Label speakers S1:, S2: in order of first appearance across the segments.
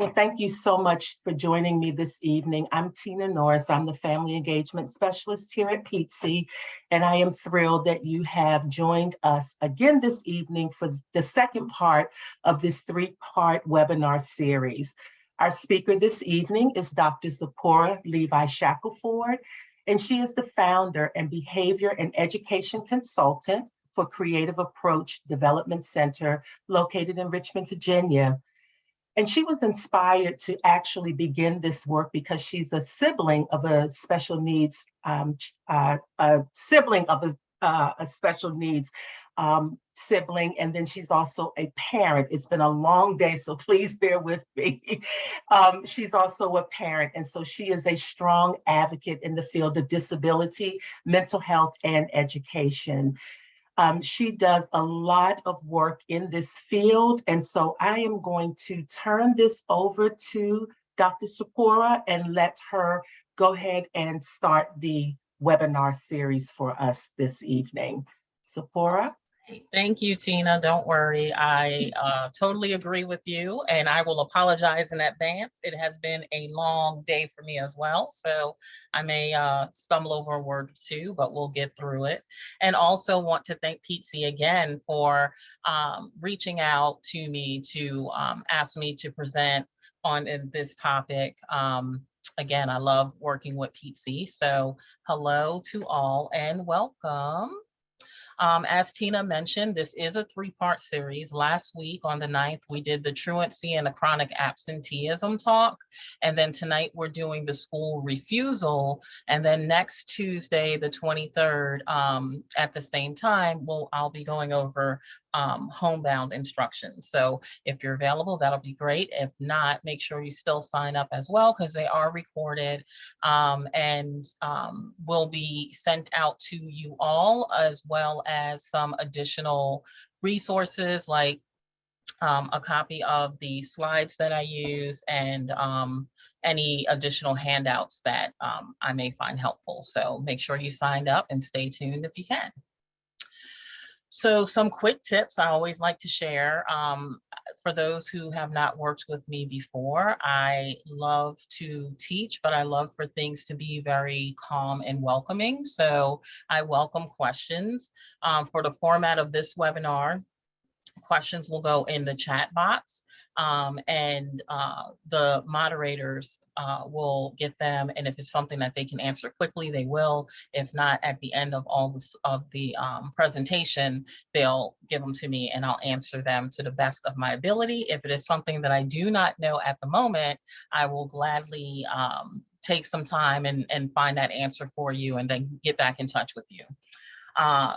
S1: Well, thank you so much for joining me this evening. I'm Tina Norris. I'm the Family Engagement Specialist here at PTSI, and I am thrilled that you have joined us again this evening for the second part of this three-part webinar series. Our speaker this evening is Dr. Zipporah Levi Shackelford, and she is the founder and behavior and education consultant for Creative Approach Development Center located in Richmond, Virginia. And she was inspired to actually begin this work because she's a sibling of a special needs, a sibling of a special needs sibling, and then she's also a parent. It's been a long day, so please bear with me. She's also a parent, and so she is a strong advocate in the field of disability, mental health, and education. She does a lot of work in this field. And so I am going to turn this over to Dr. Zipporah and let her go ahead and start the webinar series for us this evening. Zipporah?
S2: Thank you, Tina. Don't worry. I totally agree with you, and I will apologize in advance. It has been a long day for me as well, so I may stumble over a word or two, but we'll get through it. And also want to thank PTSI again for reaching out to me to ask me to present on this topic. Again, I love working with PTSI, so hello to all and welcome. As Tina mentioned, this is a three-part series. Last week on the 9th, we did the truancy and the chronic absenteeism talk. And then tonight we're doing the school refusal. And then next Tuesday, the 23rd, at the same time, I'll be going over homebound instructions. So if you're available, that'll be great. If not, make sure you still sign up as well because they are recorded and will be sent out to you all, as well as some additional resources like a copy of the slides that I use and any additional handouts that I may find helpful. So make sure you signed up and stay tuned if you can. So some quick tips I always like to share. For those who have not worked with me before, I love to teach, but I love for things to be very calm and welcoming. So I welcome questions. For the format of this webinar, questions will go in the chat box and the moderators will get them. And if it's something that they can answer quickly, they will. If not, at the end of all this, of the presentation, they'll give them to me and I'll answer them to the best of my ability. If it is something that I do not know at the moment, I will gladly take some time and find that answer for you and then get back in touch with you.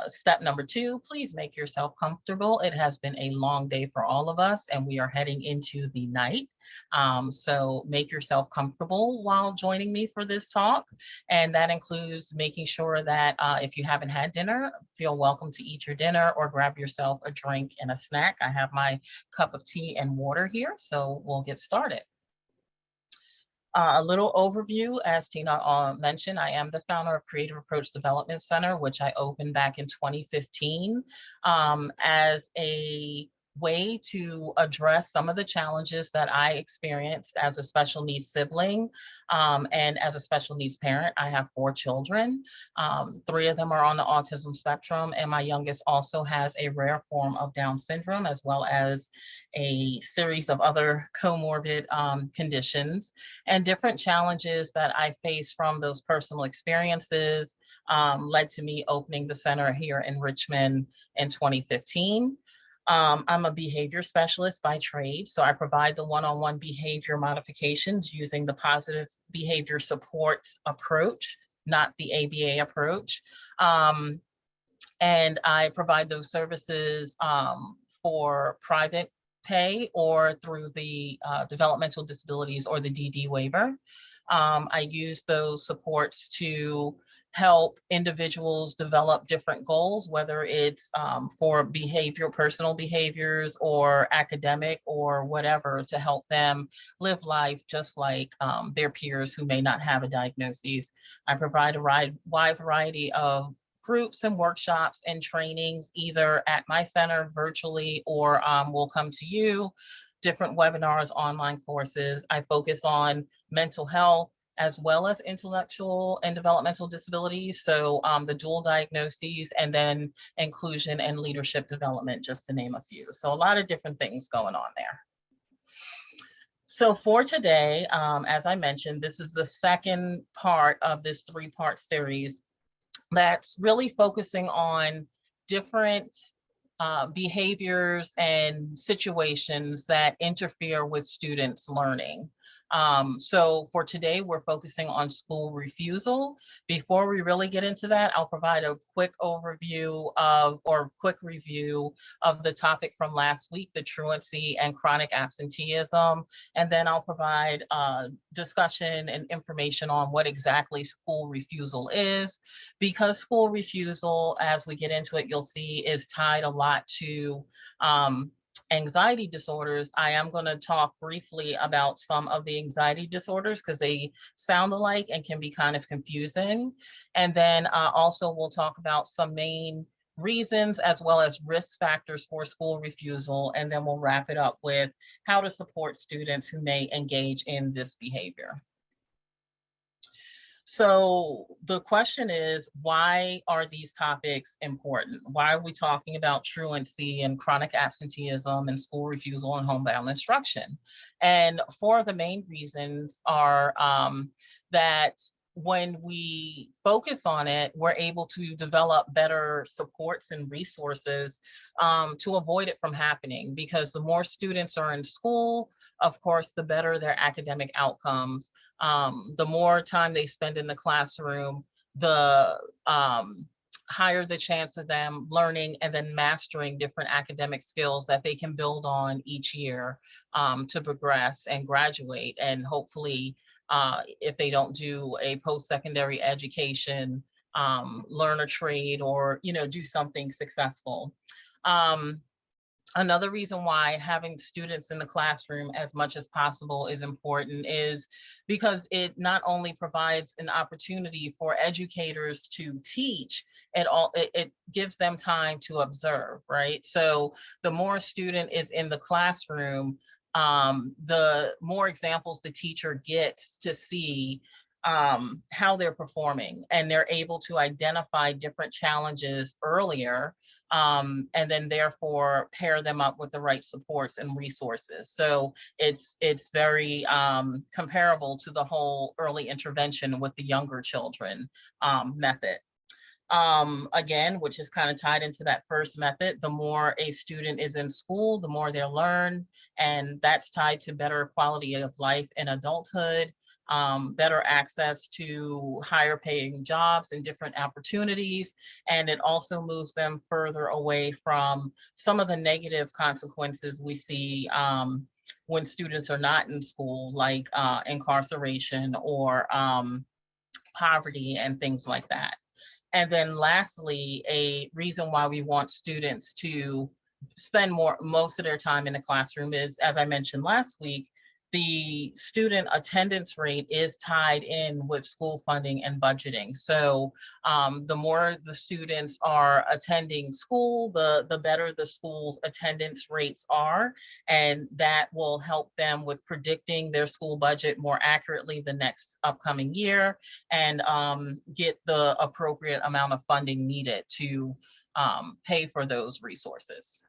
S2: Step number 2, please make yourself comfortable. It has been a long day for all of us and we are heading into the night. So make yourself comfortable while joining me for this talk. And that includes making sure that if you haven't had dinner, feel welcome to eat your dinner or grab yourself a drink and a snack. I have my cup of tea and water here, so we'll get started. A little overview, as Tina mentioned, I am the founder of Creative Approach Development Center, which I opened back in 2015 as a way to address some of the challenges that I experienced as a special needs sibling and as a special needs parent. I have 4 children. 3 of them are on the autism spectrum, and my youngest also has a rare form of Down syndrome, as well as a series of other comorbid conditions, and different challenges that I faced from those personal experiences led to me opening the center here in Richmond in 2015. I'm a behavior specialist by trade, so I provide the one-on-one behavior modifications using the positive behavior support approach, not the ABA approach. And I provide those services for private pay or through the developmental disabilities or the DD waiver. I use those supports to help individuals develop different goals, whether it's for behavior, personal behaviors, or academic or whatever, to help them live life just like their peers who may not have a diagnosis. I provide a wide variety of groups and workshops and trainings, either at my center virtually or will come to you. different webinars, online courses. I focus on mental health as well as intellectual and developmental disabilities. So the dual diagnoses, and then inclusion and leadership development, just to name a few. So a lot of different things going on there. So for today, as I mentioned, this is the second part of this three-part series that's really focusing on different behaviors and situations that interfere with students' learning. So for today, we're focusing on school refusal. Before we really get into that, I'll provide a quick overview of, or quick review of the topic from last week, the truancy and chronic absenteeism. And then I'll provide discussion and information on what exactly school refusal is, because school refusal, as we get into it, you'll see, is tied a lot to anxiety disorders. I am going to talk briefly about some of the anxiety disorders because they sound alike and can be kind of confusing. And then also we'll talk about some main reasons as well as risk factors for school refusal. And then we'll wrap it up with how to support students who may engage in this behavior. So the question is, why are these topics important? Why are we talking about truancy and chronic absenteeism and school refusal and homebound instruction? And four of the main reasons are that when we focus on it, we're able to develop better supports and resources to avoid it from happening. Because the more students are in school, of course, the better their academic outcomes. The more time they spend in the classroom, the higher the chance of them learning and then mastering different academic skills that they can build on each year to progress and graduate. And hopefully, if they don't do a post-secondary education, learn a trade, or do something successful. Another reason why having students in the classroom as much as possible is important is because it not only provides an opportunity for educators to teach, it gives them time to observe, right? So the more a student is in the classroom, the more examples the teacher gets to see how they're performing, and they're able to identify different challenges earlier, and then therefore pair them up with the right supports and resources. So it's very comparable to the whole early intervention with the younger children method. Again, which is kind of tied into that first method, the more a student is in school, the more they'll learn, and that's tied to better quality of life in adulthood, better access to higher paying jobs and different opportunities. And it also moves them further away from some of the negative consequences we see when students are not in school, like incarceration or poverty and things like that. And then lastly, a reason why we want students to spend most of their time in the classroom is, as I mentioned last week, the student attendance rate is tied in with school funding and budgeting. So the more the students are attending school, the better the school's attendance rates are. And that will help them with predicting their school budget more accurately the next upcoming year, and get the appropriate amount of funding needed to pay for those resources.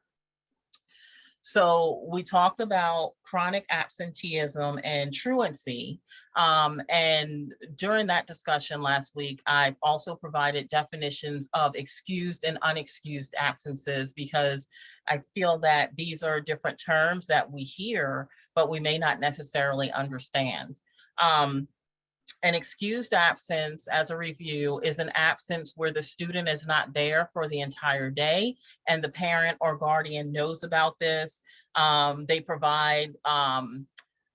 S2: So we talked about chronic absenteeism and truancy. And during that discussion last week, I also provided definitions of excused and unexcused absences, because I feel that these are different terms that we hear, but we may not necessarily understand. An excused absence, as a review, is an absence where the student is not there for the entire day and the parent or guardian knows about this. They provide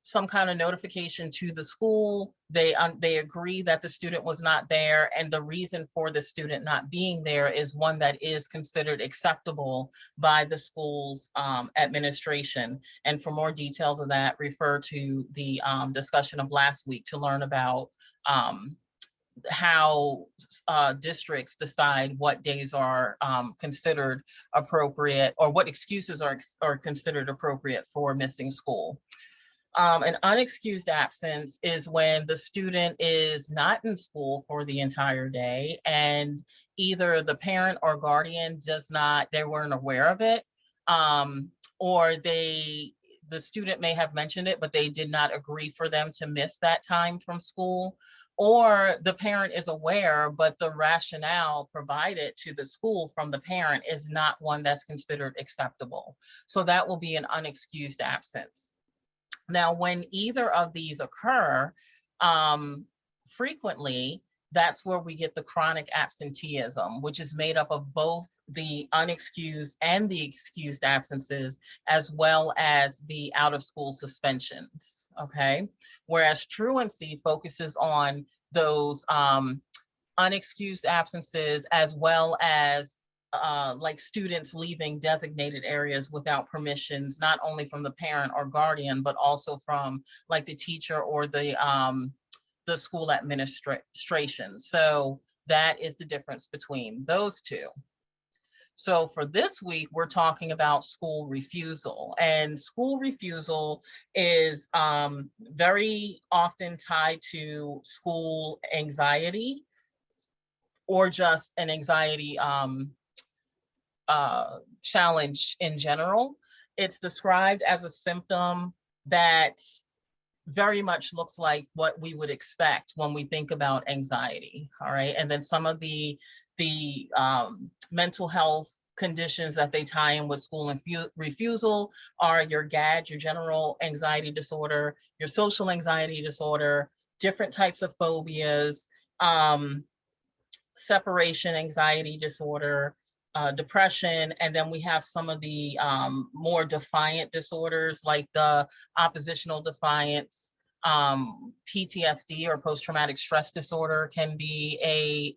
S2: some kind of notification to the school. They agree that the student was not there, and the reason for the student not being there is one that is considered acceptable by the school's administration. And for more details of that, refer to the discussion of last week to learn about how districts decide what days are considered appropriate, or what excuses are considered appropriate for missing school. An unexcused absence is when the student is not in school for the entire day, and either the parent or guardian they weren't aware of it, um, or the student may have mentioned it, but they did not agree for them to miss that time from school, or the parent is aware, but the rationale provided to the school from the parent is not one that's considered acceptable. So that will be an unexcused absence. Now, when either of these occur, frequently, that's where we get the chronic absenteeism, which is made up of both the unexcused and the excused absences, as well as the out of school suspensions. Okay. Whereas truancy focuses on those unexcused absences, as well as like students leaving designated areas without permissions, not only from the parent or guardian, but also from like the teacher or the school administration. So that is the difference between those two. So for this week, we're talking about school refusal, and school refusal is very often tied to school anxiety, or just an anxiety challenge in general. It's described as a symptom that very much looks like what we would expect when we think about anxiety. All right. And then some of the mental health conditions that they tie in with school and refusal are your GAD, your general anxiety disorder, your social anxiety disorder, different types of phobias, separation anxiety disorder, depression, and then we have some of the more defiant disorders like the oppositional defiance, PTSD or post-traumatic stress disorder can be a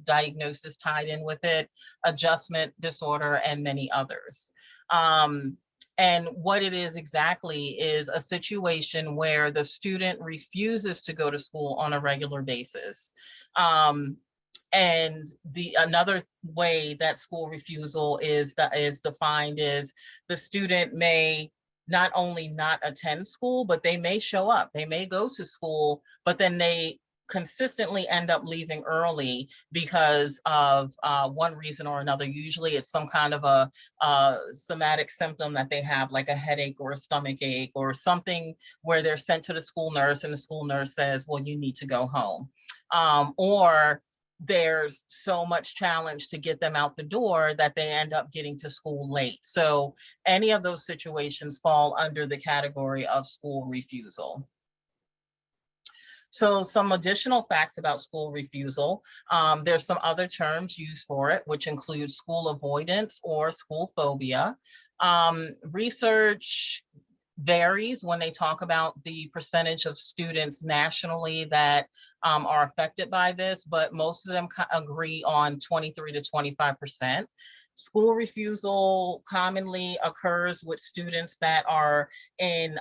S2: diagnosis tied in with it, adjustment disorder, and many others. And what it is exactly is a situation where the student refuses to go to school on a regular basis. And the another way that school refusal is defined is the student may not only not attend school, but they may show up. They may go to school, but then they consistently end up leaving early because of one reason or another. Usually it's some kind of a somatic symptom that they have, like a headache or a stomach ache or something, where they're sent to the school nurse and the school nurse says, well, you need to go home. Or there's so much challenge to get them out the door that they end up getting to school late. So any of those situations fall under the category of school refusal. So some additional facts about school refusal. There's some other terms used for it, which include school avoidance or school phobia. Research varies when they talk about the percentage of students nationally that are affected by this, but most of them agree on 23 to 25%. School refusal commonly occurs with students that are in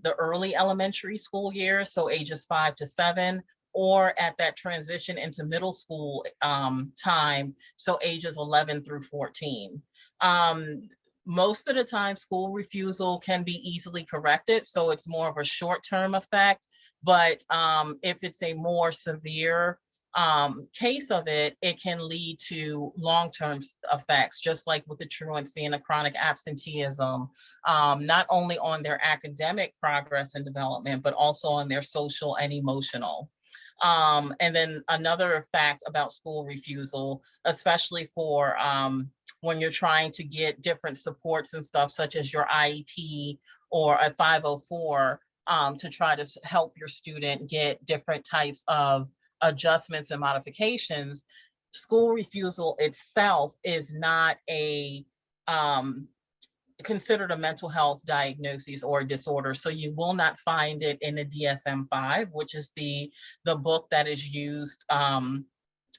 S2: the early elementary school years, so ages 5 to 7, or at that transition into middle school time, so ages 11 through 14. Most of the time, school refusal can be easily corrected, so it's more of a short-term effect. But if it's a more severe case of it, it can lead to long-term effects, just like with the truancy and the chronic absenteeism, not only on their academic progress and development, but also on their social and emotional. And then another fact about school refusal, especially for when you're trying to get different supports and stuff, such as your IEP or a 504, to try to help your student get different types of adjustments and modifications, school refusal itself is not considered a mental health diagnosis or disorder. So you will not find it in the DSM-5, which is the book that is used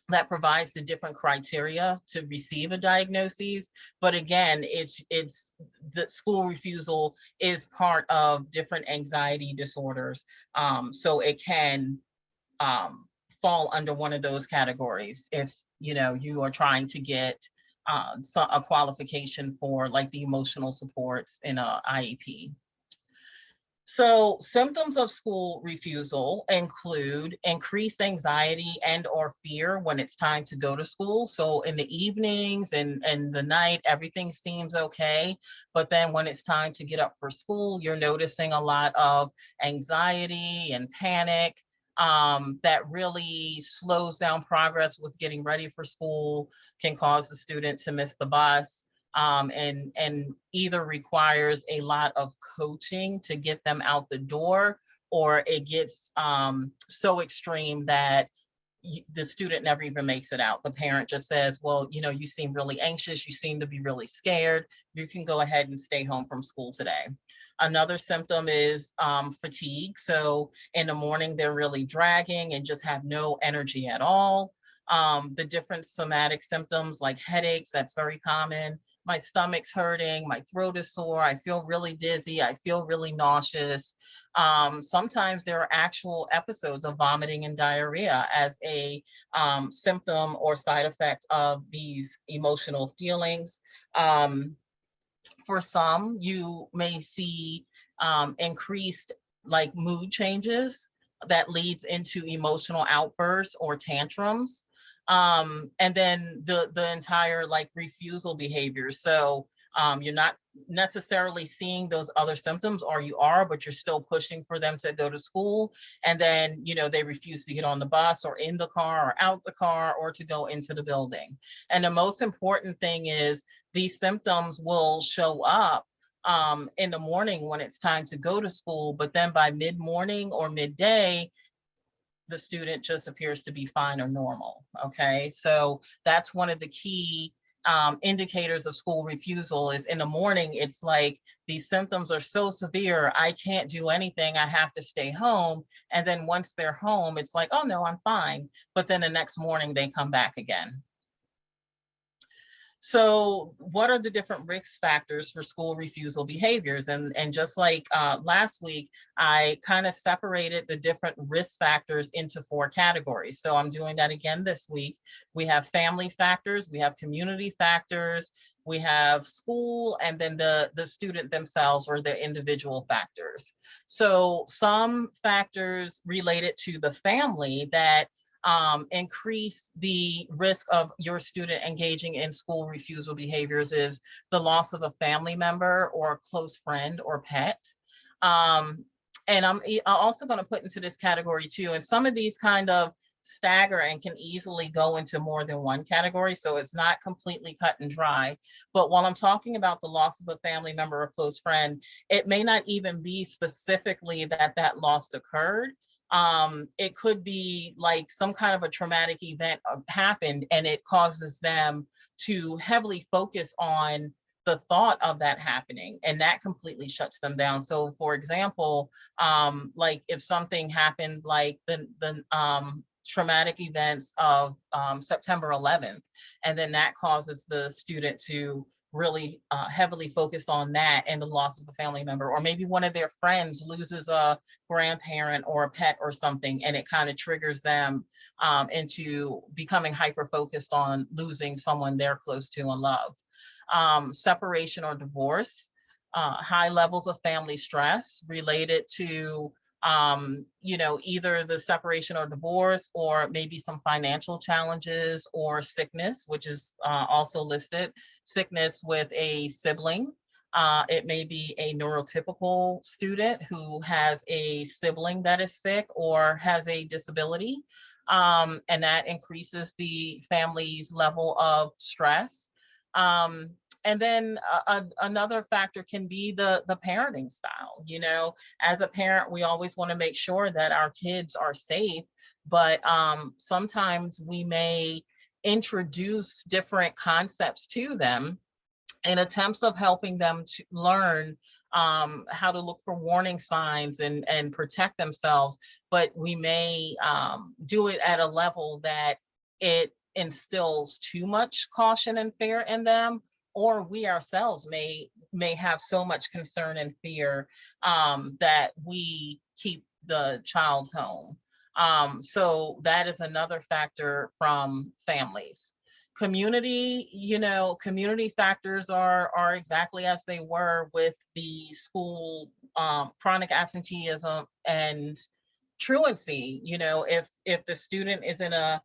S2: that provides the different criteria to receive a diagnosis. But again, it's the school refusal is part of different anxiety disorders. So it can fall under one of those categories if you are trying to get a qualification for like the emotional supports in a IEP. So symptoms of school refusal include increased anxiety and or fear when it's time to go to school. So in the evenings and the night, everything seems okay. But then when it's time to get up for school, you're noticing a lot of anxiety and panic that really slows down progress with getting ready for school, can cause the student to miss the bus, and either requires a lot of coaching to get them out the door, or it gets so extreme that the student never even makes it out. The parent just says, well, you seem really anxious, you seem to be really scared, you can go ahead and stay home from school today. Another symptom is fatigue. So in the morning, they're really dragging and just have no energy at all. The different somatic symptoms like headaches, that's very common. My stomach's hurting, my throat is sore, I feel really dizzy, I feel really nauseous. Sometimes there are actual episodes of vomiting and diarrhea as a symptom or side effect of these emotional feelings. For some, you may see increased like mood changes that leads into emotional outbursts or tantrums. And then the entire like refusal behavior. So you're not necessarily seeing those other symptoms, or you are, but you're still pushing for them to go to school. And then, they refuse to get on the bus or in the car or out the car or to go into the building. And the most important thing is these symptoms will show up in the morning when it's time to go to school, but then by mid-morning or midday, the student just appears to be fine or normal. Okay, so that's one of the key indicators of school refusal. Is in the morning, it's like these symptoms are so severe, I can't do anything, I have to stay home. And then once they're home, it's like, oh no, I'm fine. But then the next morning they come back again. So what are the different risk factors for school refusal behaviors? And just like last week, I kind of separated the different risk factors into 4 categories. So I'm doing that again this week. We have family factors, we have community factors, we have school, and then the student themselves or the individual factors. So some factors related to the family that increase the risk of your student engaging in school refusal behaviors is the loss of a family member or a close friend or pet. And I'm also going to put into this category too, and some of these kind of stagger and can easily go into more than one category, so it's not completely cut and dry. But while I'm talking about the loss of a family member or close friend, it may not even be specifically that loss occurred. It could be like some kind of a traumatic event happened and it causes them to heavily focus on the thought of that happening, and that completely shuts them down. So for example, like if something happened like the traumatic events of September 11th, and then that causes the student to really heavily focus on that and the loss of a family member, or maybe one of their friends loses a grandparent or a pet or something, and it kind of triggers them into becoming hyper focused on losing someone they're close to and love. Separation or divorce, high levels of family stress related to either the separation or divorce, or maybe some financial challenges or sickness, which is also listed. Sickness with a sibling. It may be a neurotypical student who has a sibling that is sick or has a disability, and that increases the family's level of stress. And then another factor can be the parenting style. As a parent, we always want to make sure that our kids are safe, but sometimes we may introduce different concepts to them in attempts of helping them to learn how to look for warning signs and protect themselves. But we may do it at a level that it instills too much caution and fear in them, or we ourselves may have so much concern and fear that we keep the child home. So that is another factor from families. Community, community factors are exactly as they were with the school, chronic absenteeism and truancy. If the student is in a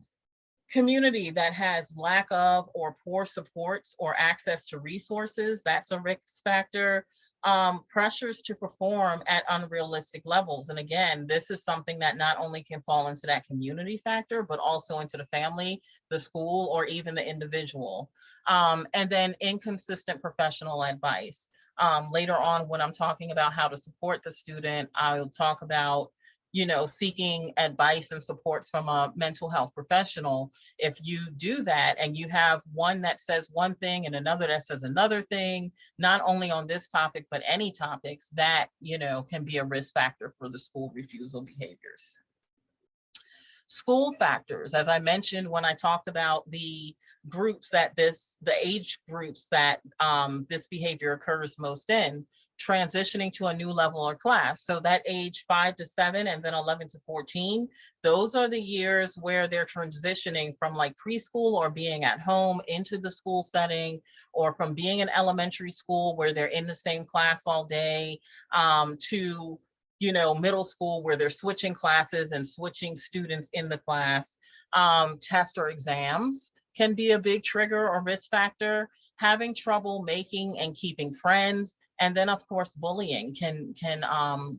S2: community that has lack of or poor supports or access to resources, that's a risk factor. Pressures to perform at unrealistic levels. And again, this is something that not only can fall into that community factor, but also into the family, the school, or even the individual. And then inconsistent professional advice. Later on, when I'm talking about how to support the student, I'll talk about seeking advice and supports from a mental health professional. If you do that and you have one that says one thing and another that says another thing, not only on this topic, but any topics, that, can be a risk factor for the school refusal behaviors. School factors, as I mentioned when I talked about the age groups that this behavior occurs most in, transitioning to a new level or class. So that age 5 to 7 and then 11 to 14, those are the years where they're transitioning from like preschool or being at home into the school setting, or from being in elementary school where they're in the same class all day, to middle school where they're switching classes and switching students in the class. Test or exams can be a big trigger or risk factor. Having trouble making and keeping friends. And then of course, bullying can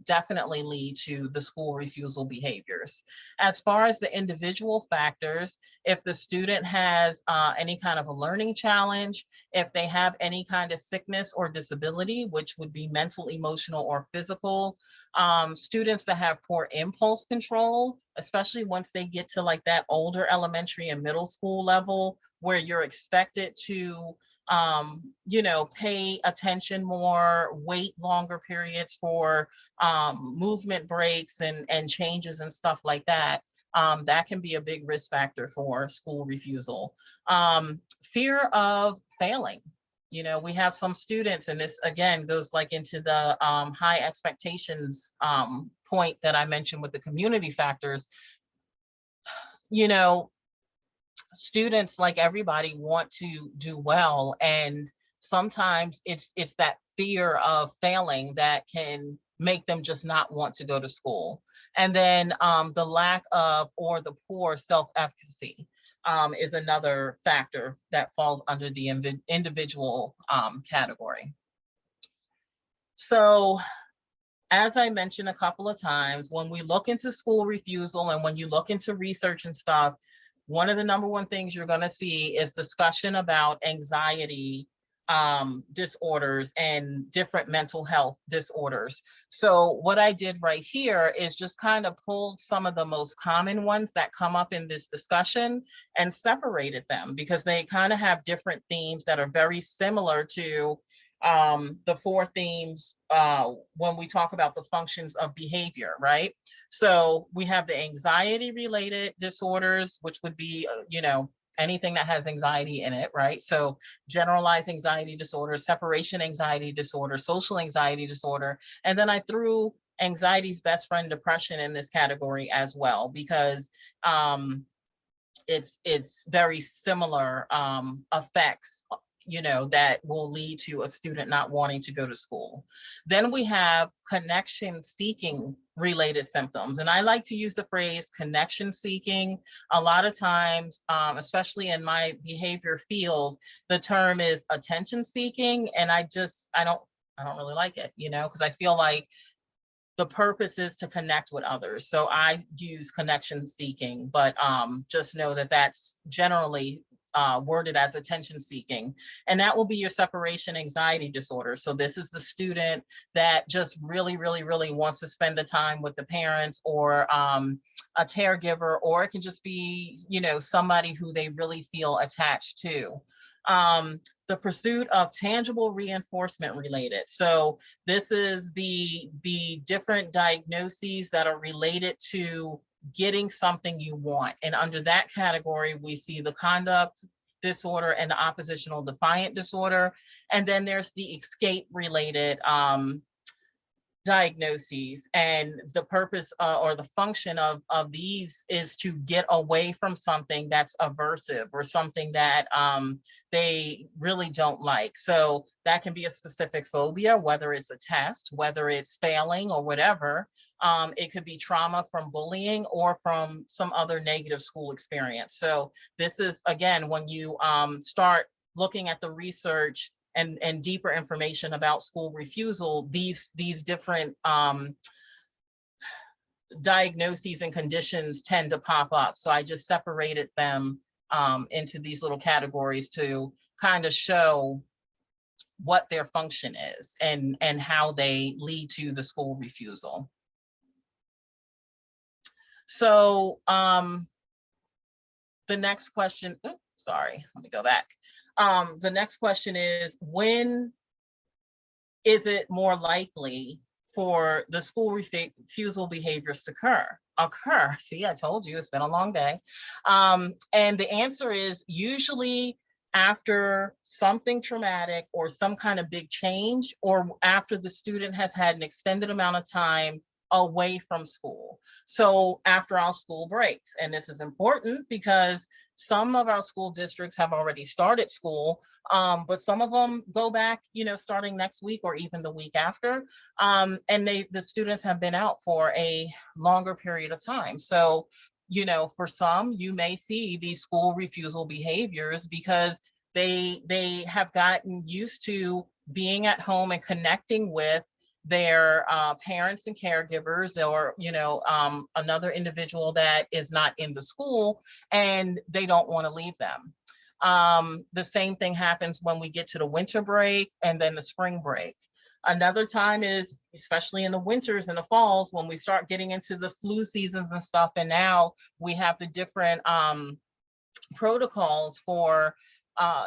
S2: definitely lead to the school refusal behaviors. As far as the individual factors, if the student has any kind of a learning challenge, if they have any kind of sickness or disability, which would be mental, emotional, or physical, students that have poor impulse control, especially once they get to like that older elementary and middle school level where you're expected to pay attention more, wait longer periods for movement breaks and changes and stuff like that. That can be a big risk factor for school refusal. Fear of failing. We have some students, and this again goes like into the high expectations point that I mentioned with the community factors. Students, like everybody, want to do well, and sometimes it's that fear of failing that can make them just not want to go to school. And then the lack of or the poor self-efficacy is another factor that falls under the individual category. So as I mentioned a couple of times, when we look into school refusal and when you look into research and stuff, one of the number one things you're going to see is discussion about anxiety disorders and different mental health disorders. So what I did right here is just kind of pulled some of the most common ones that come up in this discussion and separated them, because they kind of have different themes that are very similar to the four themes when we talk about the functions of behavior, right? So we have the anxiety related disorders, which would be, anything that has anxiety in it, right? So generalized anxiety disorder, separation anxiety disorder, social anxiety disorder. And then I threw anxiety's best friend, depression, in this category as well, because it's very similar effects that will lead to a student not wanting to go to school. Then we have connection seeking related symptoms. And I like to use the phrase connection seeking. A lot of times, especially in my behavior field, the term is attention seeking. And I don't really like it, because I feel like the purpose is to connect with others. So I use connection seeking, but just know that that's generally worded as attention seeking. And that will be your separation anxiety disorder. So this is the student that just really, really, really wants to spend the time with the parents or a caregiver, or it can just be, somebody who they really feel attached to. The pursuit of tangible reinforcement related. So this is the different diagnoses that are related to getting something you want. And under that category, we see the conduct disorder and the oppositional defiant disorder. And then there's the escape related diagnoses, and the purpose or the function of these is to get away from something that's aversive or something that they really don't like. So that can be a specific phobia, whether it's a test, whether it's failing or whatever. It could be trauma from bullying or from some other negative school experience. So this is, again, when you start looking at the research and deeper information about school refusal, these different diagnoses and conditions tend to pop up. So I just separated them into these little categories to kind of show what their function is and how they lead to the school refusal. So the next question, oops, sorry, let me go back. The next question is, when is it more likely for the school refusal behaviors to occur? See, I told you it's been a long day. And the answer is usually after something traumatic or some kind of big change, or after the student has had an extended amount of time away from school. So after our school breaks, and this is important because some of our school districts have already started school, but some of them go back, starting next week or even the week after. And the students have been out for a longer period of time. So, for some, you may see these school refusal behaviors because they have gotten used to being at home and connecting with their parents and caregivers, or another individual that is not in the school, and they don't want to leave them. The same thing happens when we get to the winter break and then the spring break. Another time is, especially in the winters and the falls, when we start getting into the flu seasons and stuff, and now we have the different protocols for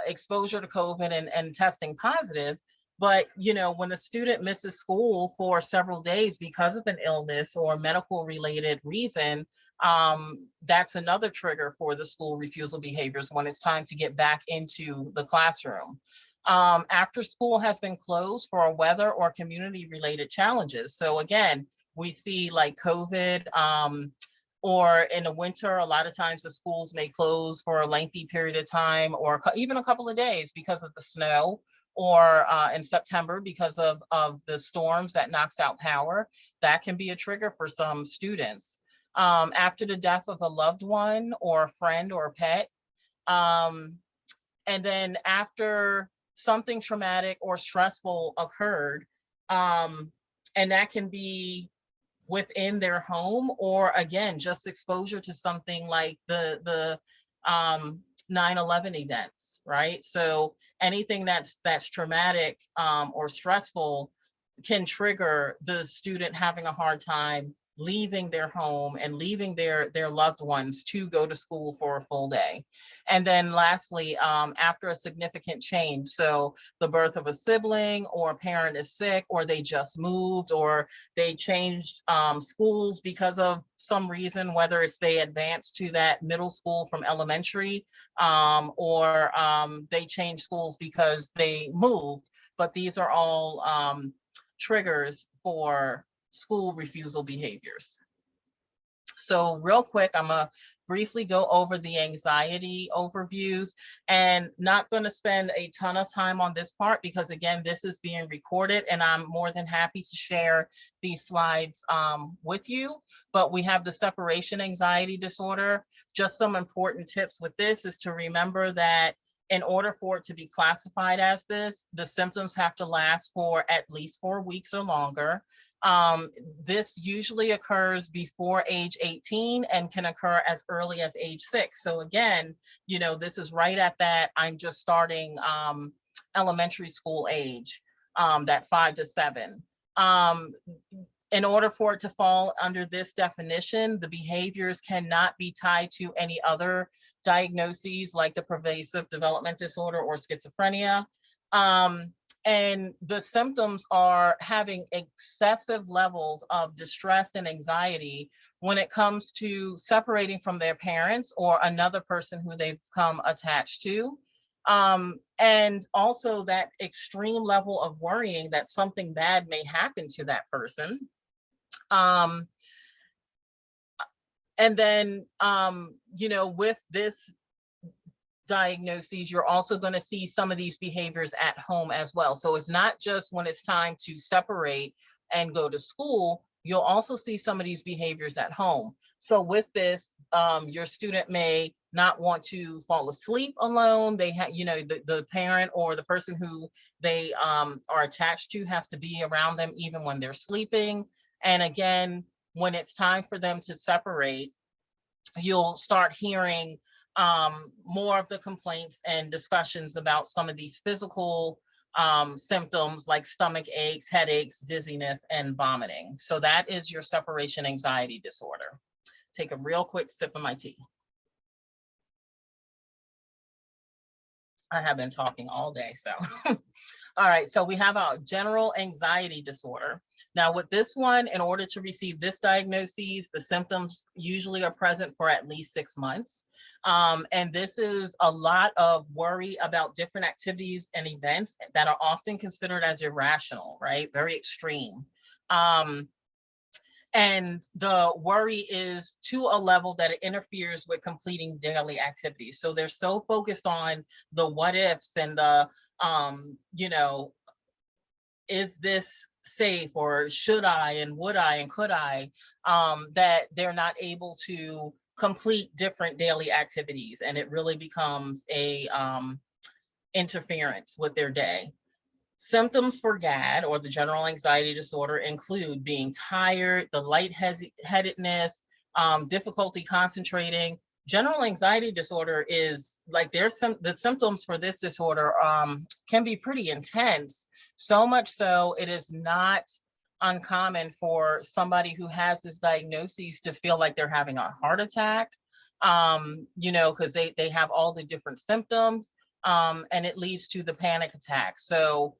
S2: exposure to COVID and testing positive. But, when the student misses school for several days because of an illness or medical related reason, that's another trigger for the school refusal behaviors when it's time to get back into the classroom. After school has been closed for weather or community related challenges. So again, we see like COVID, or in the winter, a lot of times the schools may close for a lengthy period of time, or even a couple of days because of the snow, or in September because of the storms that knocks out power. That can be a trigger for some students. After the death of a loved one or a friend or a pet. And then after something traumatic or stressful occurred, and that can be within their home, or again, just exposure to something like the 9/11 events, right? So anything that's traumatic or stressful can trigger the student having a hard time leaving their home and leaving their loved ones to go to school for a full day. And then lastly, after a significant change, so the birth of a sibling, or a parent is sick, or they just moved, or they changed schools because of some reason, whether it's they advanced to that middle school from elementary, or they changed schools because they moved. But these are all triggers for school refusal behaviors. So real quick, I'm gonna briefly go over the anxiety overviews, and not going to spend a ton of time on this part because again, this is being recorded and I'm more than happy to share these slides with you. But we have the separation anxiety disorder. Just some important tips with this is to remember that in order for it to be classified as this, the symptoms have to last for at least 4 weeks or longer. This usually occurs before age 18 and can occur as early as age 6. So again, this is right at that I'm just starting elementary school age, that 5 to 7. In order for it to fall under this definition, the behaviors cannot be tied to any other diagnoses like the pervasive development disorder or schizophrenia. And the symptoms are having excessive levels of distress and anxiety when it comes to separating from their parents or another person who they've become attached to. And also that extreme level of worrying that something bad may happen to that person. Um, and then, with this diagnoses, you're also going to see some of these behaviors at home as well. So it's not just when it's time to separate and go to school, you'll also see some of these behaviors at home. So with this, your student may not want to fall asleep alone. They have, the parent or the person who they are attached to has to be around them even when they're sleeping. And again, when it's time for them to separate, you'll start hearing more of the complaints and discussions about some of these physical symptoms like stomach aches, headaches, dizziness, and vomiting. So that is your separation anxiety disorder. Take a real quick sip of my tea. I have been talking all day, so. All right, so we have our general anxiety disorder. Now with this one, in order to receive this diagnosis, the symptoms usually are present for at least 6 months. And this is a lot of worry about different activities and events that are often considered as irrational, right? Very extreme. And the worry is to a level that it interferes with completing daily activities. So they're so focused on the what ifs and the, is this safe, or should I and would I and could I, that they're not able to complete different daily activities. And it really becomes a interference with their day. Symptoms for GAD, or the general anxiety disorder, include being tired, the lightheadedness, difficulty concentrating. General anxiety disorder is like the symptoms for this disorder can be pretty intense, so much so it is not uncommon for somebody who has this diagnosis to feel like they're having a heart attack, because they have all the different symptoms, and it leads to the panic attack. So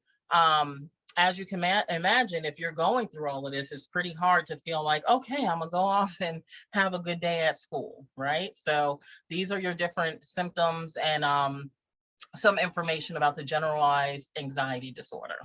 S2: as you can imagine, if you're going through all of this, it's pretty hard to feel like, okay, I'm gonna go off and have a good day at school, right? So these are your different symptoms and some information about the generalized anxiety disorder.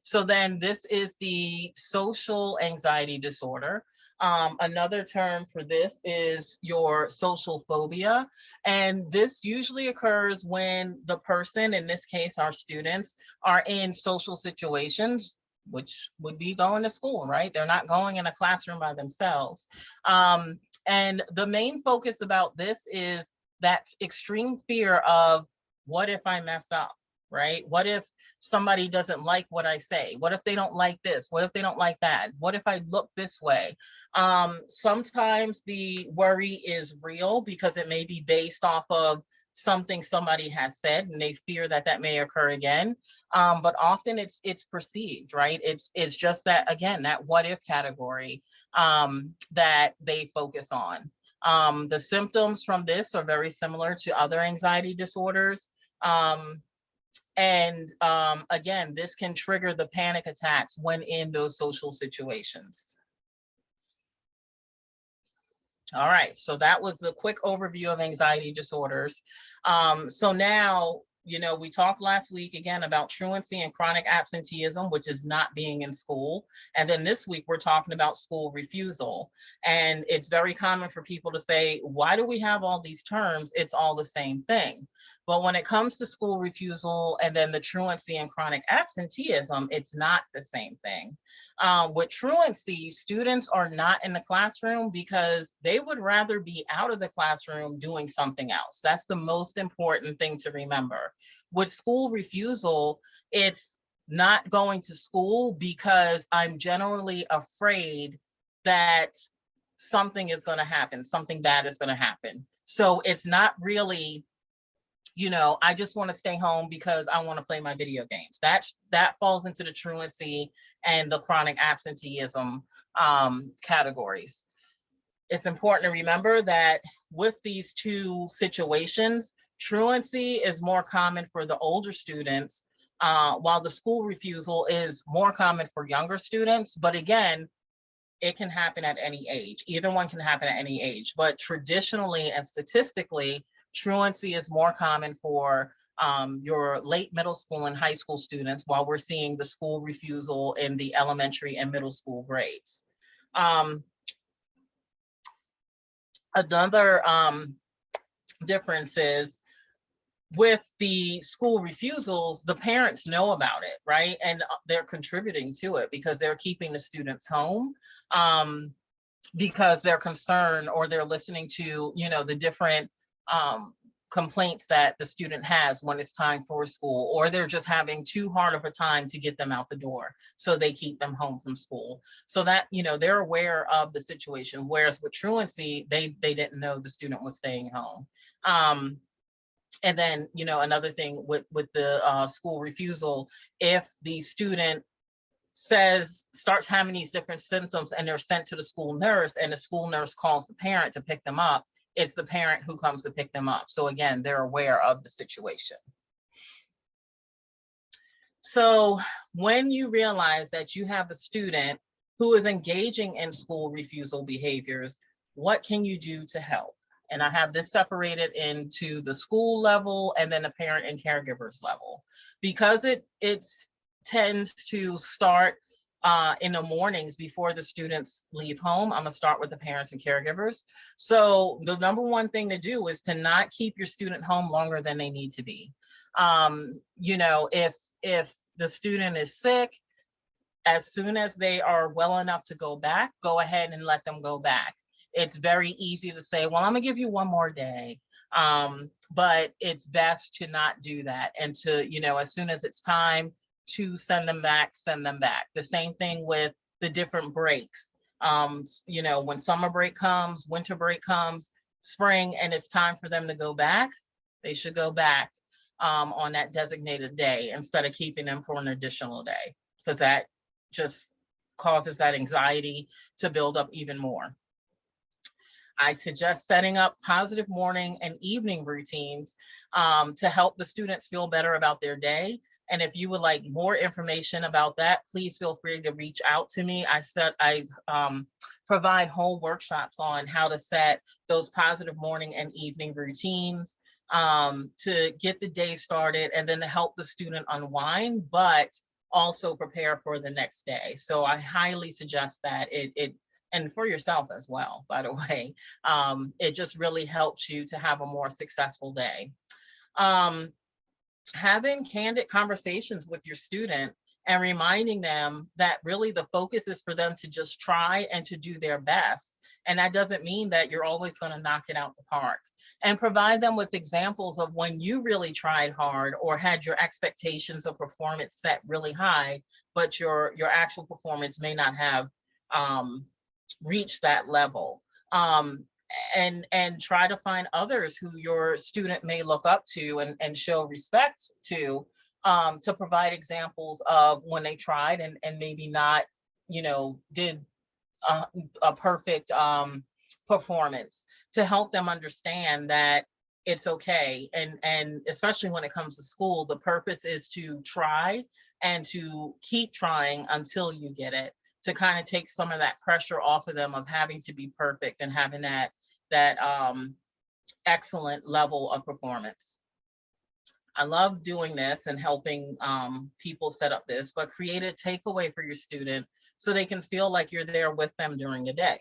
S2: So then this is the social anxiety disorder. Another term for this is your social phobia. And this usually occurs when the person, in this case, our students, are in social situations, which would be going to school, right? They're not going in a classroom by themselves. And the main focus about this is that extreme fear of, what if I mess up, right? What if somebody doesn't like what I say? What if they don't like this? What if they don't like that? What if I look this way? Sometimes the worry is real because it may be based off of something somebody has said and they fear that that may occur again. But often it's perceived, right? It's just that, again, that what if category that they focus on. The symptoms from this are very similar to other anxiety disorders. And again, this can trigger the panic attacks when in those social situations. All right, so that was the quick overview of anxiety disorders. So now, we talked last week again about truancy and chronic absenteeism, which is not being in school. And then this week, we're talking about school refusal. And it's very common for people to say, why do we have all these terms? It's all the same thing. But when it comes to school refusal and then the truancy and chronic absenteeism, it's not the same thing. With truancy, students are not in the classroom because they would rather be out of the classroom doing something else. That's the most important thing to remember. With school refusal, it's not going to school because I'm generally afraid that something is going to happen, something bad is going to happen. So it's not really, I just want to stay home because I want to play my video games. That falls into the truancy and the chronic absenteeism categories. It's important to remember that with these two situations, truancy is more common for the older students, while the school refusal is more common for younger students. But again, it can happen at any age. Either one can happen at any age. But traditionally and statistically, truancy is more common for your late middle school and high school students, while we're seeing the school refusal in the elementary and middle school grades. Another difference is with the school refusals, the parents know about it, right? And they're contributing to it because they're keeping the students home, because they're concerned, or they're listening to, the different complaints that the student has when it's time for school, or they're just having too hard of a time to get them out the door. So they keep them home from school. So that, they're aware of the situation. Whereas with truancy, they didn't know the student was staying home. And then, another thing with the school refusal, if the student starts having these different symptoms and they're sent to the school nurse, and the school nurse calls the parent to pick them up, it's the parent who comes to pick them up. So again, they're aware of the situation. So when you realize that you have a student who is engaging in school refusal behaviors, what can you do to help? And I have this separated into the school level and then the parent and caregivers level, because it tends to start in the mornings before the students leave home. I'm gonna start with the parents and caregivers. So the number one thing to do is to not keep your student home longer than they need to be. If the student is sick, as soon as they are well enough to go back, go ahead and let them go back. It's very easy to say, well, I'm gonna give you one more day. But it's best to not do that, and to, as soon as it's time to send them back, send them back. The same thing with the different breaks. When summer break comes, winter break comes, spring, and it's time for them to go back, they should go back on that designated day instead of keeping them for an additional day, because that just causes that anxiety to build up even more. I suggest setting up positive morning and evening routines to help the students feel better about their day. And if you would like more information about that, please feel free to reach out to me. I provide whole workshops on how to set those positive morning and evening routines to get the day started, and then to help the student unwind, but also prepare for the next day. So I highly suggest that and for yourself as well, by the way, it just really helps you to have a more successful day. Having candid conversations with your student and reminding them that really the focus is for them to just try and to do their best. And that doesn't mean that you're always going to knock it out the park. And provide them with examples of when you really tried hard or had your expectations of performance set really high, but your actual performance may not have reached that level. And try to find others who your student may look up to and show respect to provide examples of when they tried and maybe not, did a perfect performance, to help them understand that it's okay. And especially when it comes to school, the purpose is to try and to keep trying until you get it, to kind of take some of that pressure off of them of having to be perfect and having that excellent level of performance. I love doing this and helping people set up this, but create a takeaway for your student so they can feel like you're there with them during the day.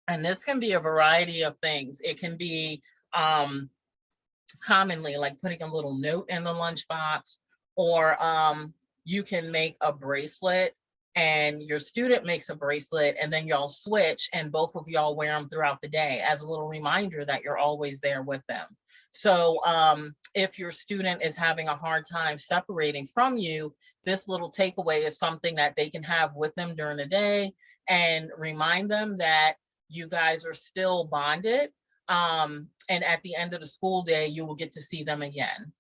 S2: And this can be a variety of things. It can be commonly like putting a little note in the lunchbox, or you can make a bracelet and your student makes a bracelet, and then y'all switch and both of y'all wear them throughout the day as a little reminder that you're always there with them. So if your student is having a hard time separating from you, this little takeaway is something that they can have with them during the day and remind them that you guys are still bonded. And at the end of the school day, you will get to see them again.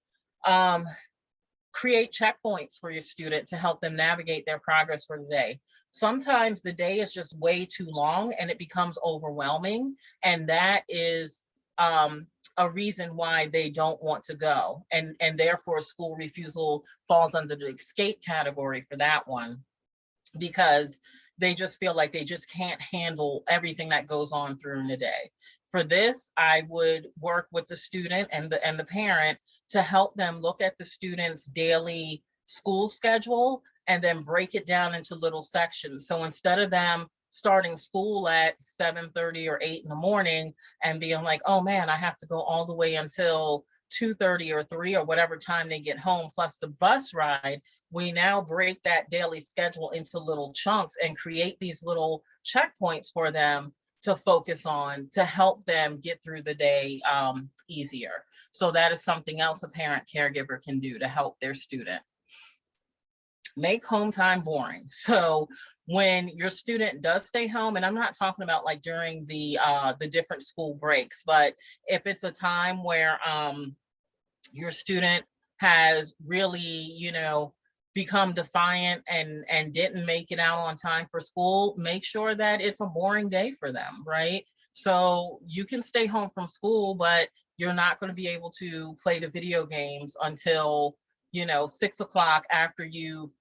S2: Create checkpoints for your student to help them navigate their progress for the day. Sometimes the day is just way too long and it becomes overwhelming, and that is a reason why they don't want to go, and therefore school refusal falls under the escape category for that one, because they just feel like they just can't handle everything that goes on through the day. For this, I would work with the student and the parent to help them look at the student's daily school schedule and then break it down into little sections. So instead of them starting school at 7:30 or 8 in the morning and being like, oh man, I have to go all the way until 2:30 or 3 or whatever time they get home, plus the bus ride, we now break that daily schedule into little chunks and create these little checkpoints for them to focus on to help them get through the day easier. So that is something else a parent caregiver can do to help their student. Make home time boring. So when your student does stay home, and I'm not talking about like during the different school breaks, but if it's a time where your student has really, become defiant and didn't make it out on time for school, make sure that it's a boring day for them, right? So you can stay home from school, but you're not going to be able to play the video games until 6 o'clock after you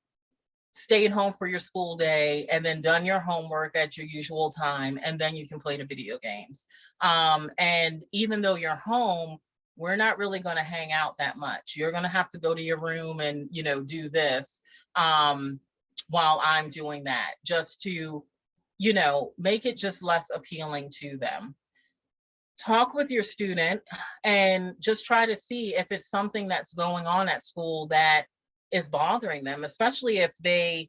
S2: stayed home for your school day and then done your homework at your usual time, and then you can play the video games. And even though you're home, we're not really going to hang out that much. You're going to have to go to your room and do this while I'm doing that, just to make it just less appealing to them. Talk with your student and just try to see if it's something that's going on at school that is bothering them, especially if they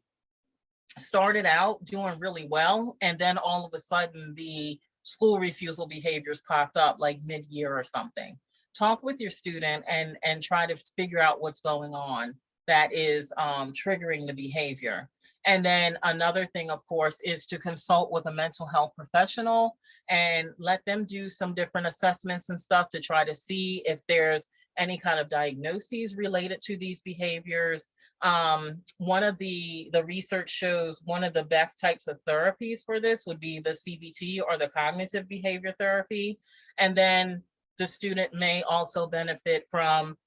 S2: started out doing really well and then all of a sudden the school refusal behaviors popped up like mid-year or something. Talk with your student and try to figure out what's going on that is triggering the behavior. And then another thing, of course, is to consult with a mental health professional and let them do some different assessments and stuff to try to see if there's any kind of diagnoses related to these behaviors. One of the research shows one of the best types of therapies for this would be the CBT, or the cognitive behavior therapy. And then the student may also benefit from,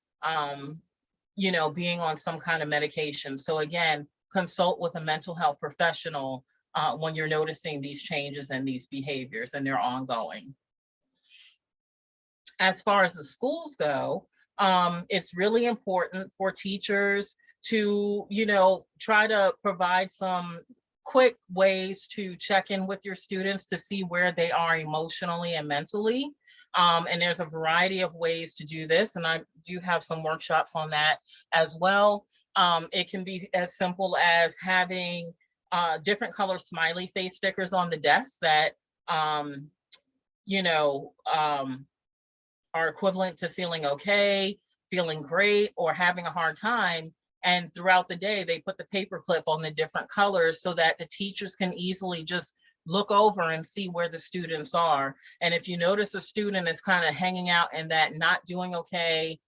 S2: being on some kind of medication. So again, consult with a mental health professional when you're noticing these changes and these behaviors and they're ongoing. As far as the schools go, it's really important for teachers to, try to provide some quick ways to check in with your students to see where they are emotionally and mentally. And there's a variety of ways to do this, and I do have some workshops on that as well. It can be as simple as having different color smiley face stickers on the desk that, you know, um, are equivalent to feeling okay, feeling great, or having a hard time. And throughout the day, they put the paper clip on the different colors so that the teachers can easily just look over and see where the students are. And if you notice a student is kind of hanging out in that not doing okay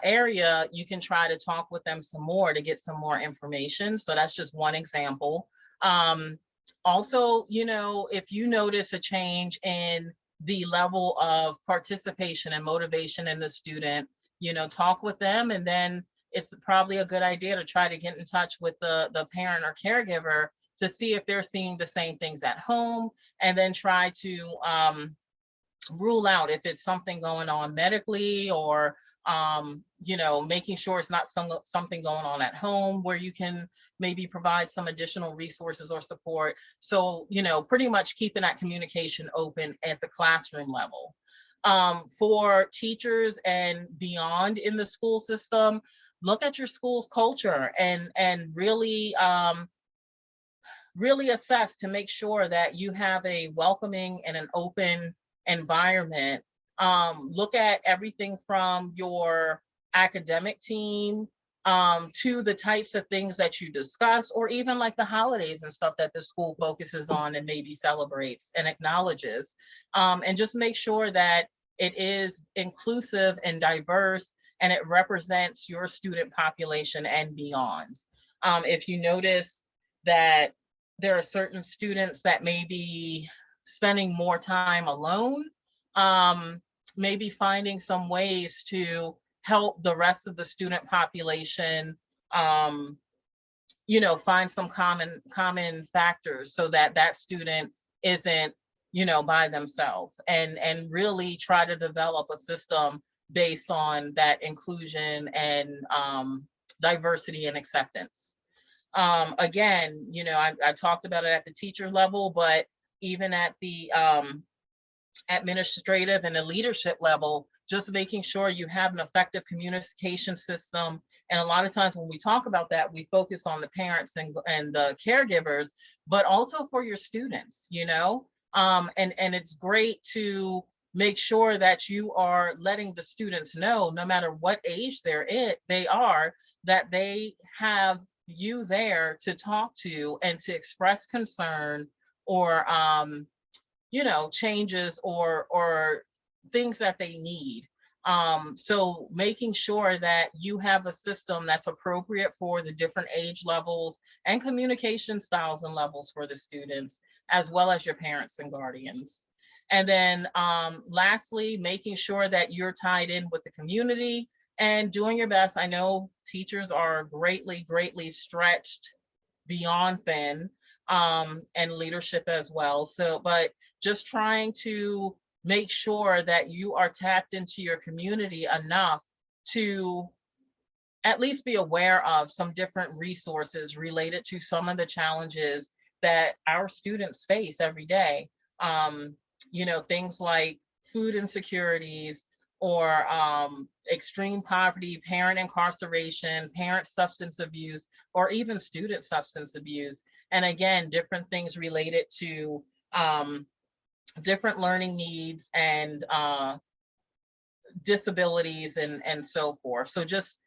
S2: area, you can try to talk with them some more to get some more information. So that's just one example. Also, if you notice a change in the level of participation and motivation in the student, talk with them, and then it's probably a good idea to try to get in touch with the parent or caregiver to see if they're seeing the same things at home, and then try to rule out if it's something going on medically, or making sure it's not something going on at home where you can maybe provide some additional resources or support. So, pretty much keeping that communication open at the classroom level. For teachers and beyond in the school system, look at your school's culture and really really assess to make sure that you have a welcoming and an open environment. Look at everything from your academic team to the types of things that you discuss, or even like the holidays and stuff that the school focuses on and maybe celebrates and acknowledges. And just make sure that it is inclusive and diverse, and it represents your student population and beyond. If you notice that there are certain students that may be spending more time alone, maybe finding some ways to help the rest of the student population, find some common factors so that that student isn't by themselves, and really try to develop a system based on that inclusion and diversity and acceptance. Again, I talked about it at the teacher level, but even at the administrative and the leadership level, just making sure you have an effective communication system. And a lot of times when we talk about that, we focus on the parents and the caregivers, but also for your students, and it's great to make sure that you are letting the students know, no matter what age they are, that they have you there to talk to and to express concern, or changes or things that they need. So making sure that you have a system that's appropriate for the different age levels and communication styles and levels for the students, as well as your parents and guardians. And then lastly, making sure that you're tied in with the community and doing your best. I know teachers are greatly stretched beyond thin, and leadership as well. So, but just trying to make sure that you are tapped into your community enough to at least be aware of some different resources related to some of the challenges that our students face every day. Things like food insecurities, or extreme poverty, parent incarceration, parent substance abuse, or even student substance abuse. And again, different things related to different learning needs and disabilities and so forth. So just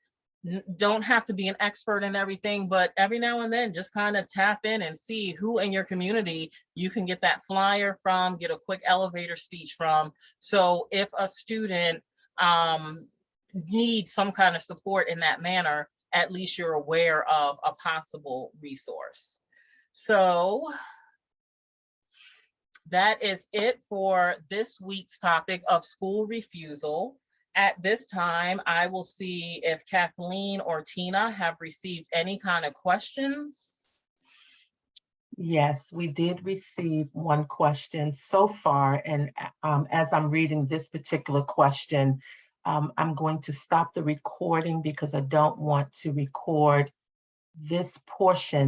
S2: don't have to be an expert in everything, but every now and then just kind of tap in and see who in your community you can get that flyer from, get a quick elevator speech from. So if a student needs some kind of support in that manner, at least you're aware of a possible resource. So that is it for this week's topic of school refusal. At this time, I will see if Kathleen or Tina have received any kind of questions.
S1: Yes, we did receive one question so far, and as I'm reading this particular question, I'm going to stop the recording because I don't want to record this portion